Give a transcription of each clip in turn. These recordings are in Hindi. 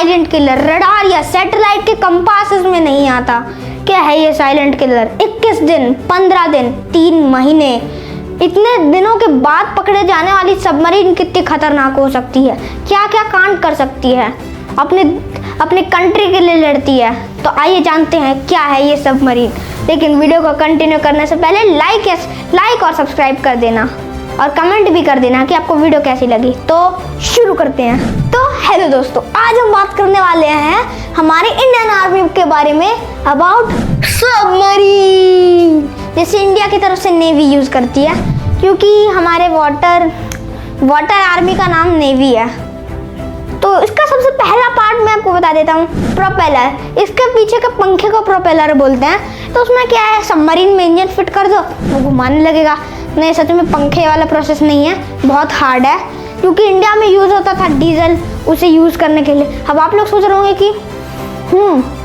साइलेंट किलर रडार या सैटेलाइट के कंपासेस में नहीं आता। क्या है ये साइलेंट किलर? 21 दिन, 15 दिन, 3 महीने, इतने दिनों के बाद पकड़े जाने वाली सबमरीन कितनी खतरनाक हो सकती है, क्या क्या कांड कर सकती है, अपने कंट्री के लिए लड़ती है। तो आइए जानते हैं क्या है ये सबमरीन। लेकिन वीडियो को कंटिन्यू करने से पहले लाइक और सब्सक्राइब कर देना और कमेंट भी कर देना कि आपको वीडियो कैसी लगी। तो शुरू करते हैं। तो हेलो दोस्तों, आज हम बात करने वाले हैं हमारे इंडियन आर्मी के बारे में, अबाउट सबमरीन। जैसे इंडिया की तरफ से नेवी यूज़ करती है, क्योंकि हमारे वाटर आर्मी का नाम नेवी है। तो इसका सबसे पहला पार्ट मैं आपको बता देता हूँ, प्रोपेलर। इसके पीछे के पंखे को प्रोपेलर बोलते हैं। तो उसमें क्या है, सबमरीन में इंजन फिट कर दो, वो घुमाने लगेगा। नहीं, सच में पंखे वाला प्रोसेस नहीं है, बहुत हार्ड है। क्योंकि इंडिया में यूज़ होता था डीजल, उसे यूज़ करने के लिए। अब आप लोग सोच रहे होंगे कि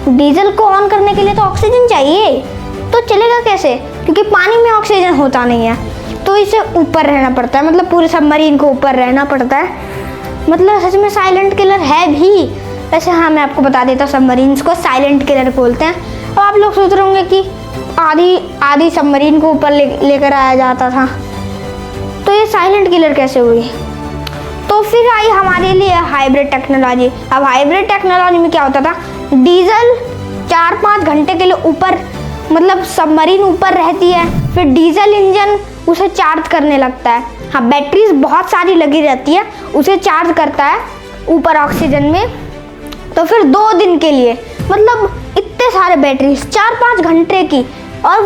डीजल को ऑन करने के लिए तो ऑक्सीजन चाहिए, तो चलेगा कैसे? क्योंकि पानी में ऑक्सीजन होता नहीं है, तो इसे ऊपर रहना पड़ता है। मतलब पूरे सबमरीन को ऊपर रहना पड़ता है। मतलब सच में साइलेंट किलर है भी। वैसे हाँ, मैं आपको बता देता हूँ, सबमरीन्स को साइलेंट किलर बोलते हैं। और आप लोग सोच रहे होंगे कि आधी सबमरीन को ऊपर लेकर आया जाता था, तो ये साइलेंट किलर कैसे हुई? तो फिर आई हमारे लिए हाइब्रिड टेक्नोलॉजी। अब हाइब्रिड टेक्नोलॉजी में क्या होता था, डीजल 4-5 घंटे के लिए ऊपर, मतलब सबमरीन ऊपर रहती है, फिर डीजल इंजन उसे चार्ज करने लगता है। हाँ, बैटरीज बहुत सारी लगी रहती है, उसे चार्ज करता है ऊपर ऑक्सीजन में। तो फिर 2 दिन के लिए, मतलब इतने सारे बैटरीज 4-5 घंटे की, और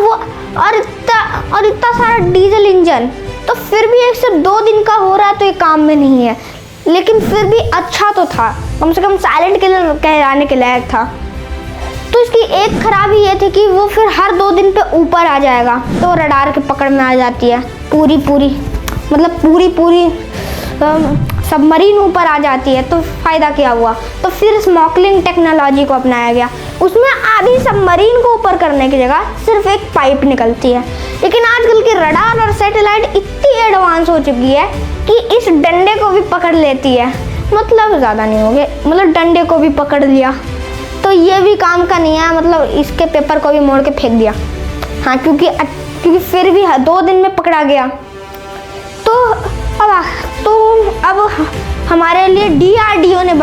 इतना सारा डीजल इंजन, तो फिर भी एक सिर्फ 2 दिन का हो रहा है, तो ये काम में नहीं है। लेकिन फिर भी अच्छा तो था, कम से कम साइलेंट किलर कहलाने के लायक था। तो इसकी एक खराबी ये थी कि वो फिर हर 2 दिन पे ऊपर आ जाएगा, तो रडार के पकड़ में आ जाती है। पूरी सबमरीन ऊपर आ जाती है, तो फ़ायदा क्या हुआ? तो फिर स्मॉकलिंग टेक्नोलॉजी को अपनाया गया। उसमें आधी सबमरीन को ऊपर करने की जगह सिर्फ एक पाइप निकलती है। लेकिन आजकल की रडार और सैटेलाइट इतनी एडवांस हो चुकी है कि इस डंडे को भी पकड़ लेती है। मतलब ज़्यादा नहीं हो गए, मतलब डंडे को भी पकड़ लिया, तो ये भी काम का नहीं है। मतलब इसके पेपर को भी मोड़ के फेंक दिया। हाँ, क्योंकि फिर भी 2 दिन में पकड़ा गया। तो अब हमारे लिए DRDO ने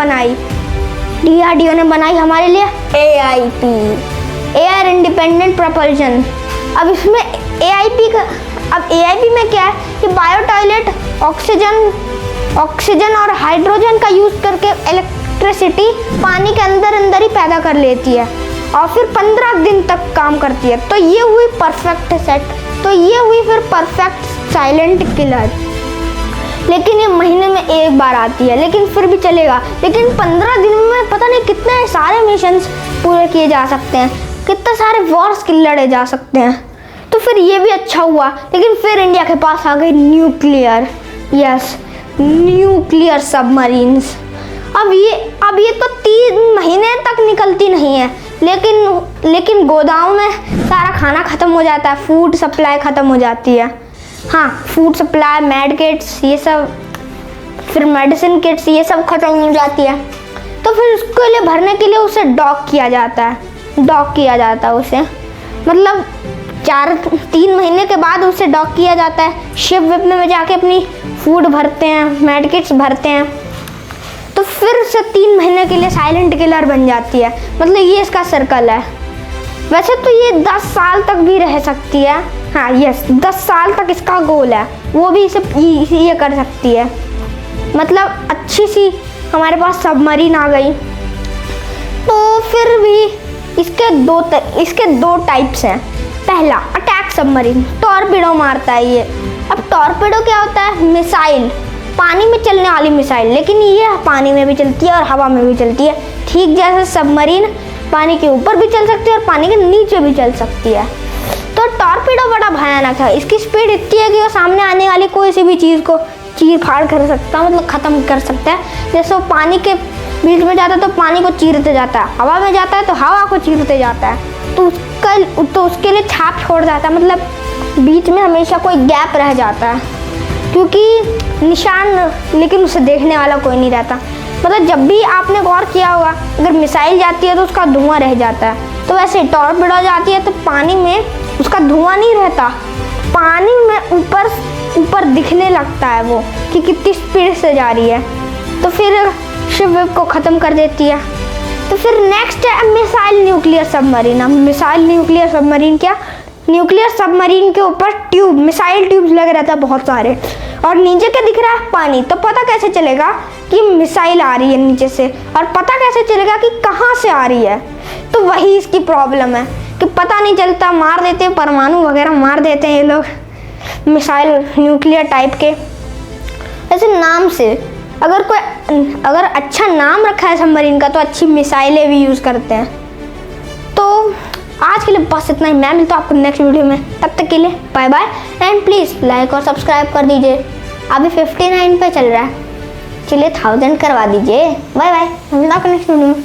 बनाई हमारे लिए AIP, एयर इंडिपेंडेंट प्रोपल्शन। अब इसमें AIP में क्या है कि बायो टॉयलेट ऑक्सीजन और हाइड्रोजन का यूज़ करके इलेक्ट्रिसिटी पानी के अंदर ही पैदा कर लेती है, और फिर 15 दिन तक काम करती है। तो ये हुई परफेक्ट साइलेंट किलर। लेकिन ये महीने में एक बार आती है, लेकिन फिर भी चलेगा। लेकिन 15 दिन में पता नहीं कितने सारे मिशंस पूरे किए जा सकते हैं, कितने सारे वॉर्स लड़े जा सकते हैं। तो फिर ये भी अच्छा हुआ। लेकिन फिर इंडिया के पास आ गई न्यूक्लियर सबमरीन्स। अब ये तो 3 महीने तक निकलती नहीं है, लेकिन गोदाम में सारा खाना ख़त्म हो जाता है, फूड सप्लाई ख़त्म हो जाती है। हाँ, फूड सप्लाई, मेड किट्स, ये सब, फिर मेडिसिन किट्स, ये सब ख़त्म हो जाती है। तो फिर उसके लिए भरने के लिए उसे डॉक किया जाता है उसे, मतलब 3 महीने के बाद उसे डॉक किया जाता है। शिप में जाके अपनी फूड भरते हैं, मेड किट्स भरते हैं, तो फिर से 3 महीने के लिए साइलेंट किलर बन जाती है। मतलब ये इसका सर्कल है। वैसे तो ये 10 साल तक भी रह सकती है। हाँ, 10 साल तक इसका गोल है, वो भी इसे ये कर सकती है। मतलब अच्छी सी हमारे पास सबमरीन आ गई। तो फिर भी इसके दो टाइप्स हैं। पहला, अटैक सबमरीन, टॉर्पीडो मारता है ये। अब टॉर्पीडो क्या होता है? मिसाइल, पानी में चलने वाली मिसाइल। लेकिन ये पानी में भी चलती है और हवा में भी चलती है, ठीक जैसे सबमरीन पानी के ऊपर भी चल सकती है और पानी के नीचे भी चल सकती है। तो टॉर्पीडो बड़ा भयानक है। इसकी स्पीड इतनी है कि वो सामने आने वाली कोई सी भी चीज़ को चीर फाड़ कर सकता है, मतलब ख़त्म कर सकता है। जैसे वो पानी के बीच में जाता है तो पानी को चीरते जाता है, हवा में जाता है तो हवा को चीरते जाता है, तो उसके लिए छाप छोड़ जाता है। मतलब बीच में हमेशा कोई गैप रह जाता है, क्योंकि निशान, लेकिन उसे देखने वाला कोई नहीं रहता। मतलब जब भी आपने गौर किया होगा, अगर मिसाइल जाती है तो उसका धुआं रह जाता है, तो वैसे टॉर्पेडो जाती है तो पानी में उसका धुआं नहीं रहता, पानी में ऊपर दिखने लगता है वो कि कितनी स्पीड से जा रही है, तो फिर शिप को ख़त्म कर देती है। तो फिर नेक्स्ट है मिसाइल न्यूक्लियर सबमरीन। अब मिसाइल न्यूक्लियर सबमरीन क्या, न्यूक्लियर सबमरीन के ऊपर ट्यूब, मिसाइल ट्यूब्स लगे रहता है बहुत सारे, और नीचे क्या दिख रहा है, पानी। तो पता कैसे चलेगा कि मिसाइल आ रही है नीचे से, और पता कैसे चलेगा कि कहाँ से आ रही है। तो वही इसकी प्रॉब्लम है कि पता नहीं चलता, मार देते हैं, परमाणु वगैरह मार देते हैं ये लोग मिसाइल न्यूक्लियर टाइप के। ऐसे नाम से अगर अच्छा नाम रखा है सबमरीन का तो अच्छी मिसाइलें भी यूज़ करते हैं। तो आज के लिए बस इतना ही, मैं मिलता हूँ आपको नेक्स्ट वीडियो में, तब तक के लिए bye bye, and please like और सब्सक्राइब कर दीजिए। अभी 59 पे चल रहा है, चलिए 1000 करवा दीजिए। बाय बाय, मिलता हूँ आपको नेक्स्ट वीडियो में।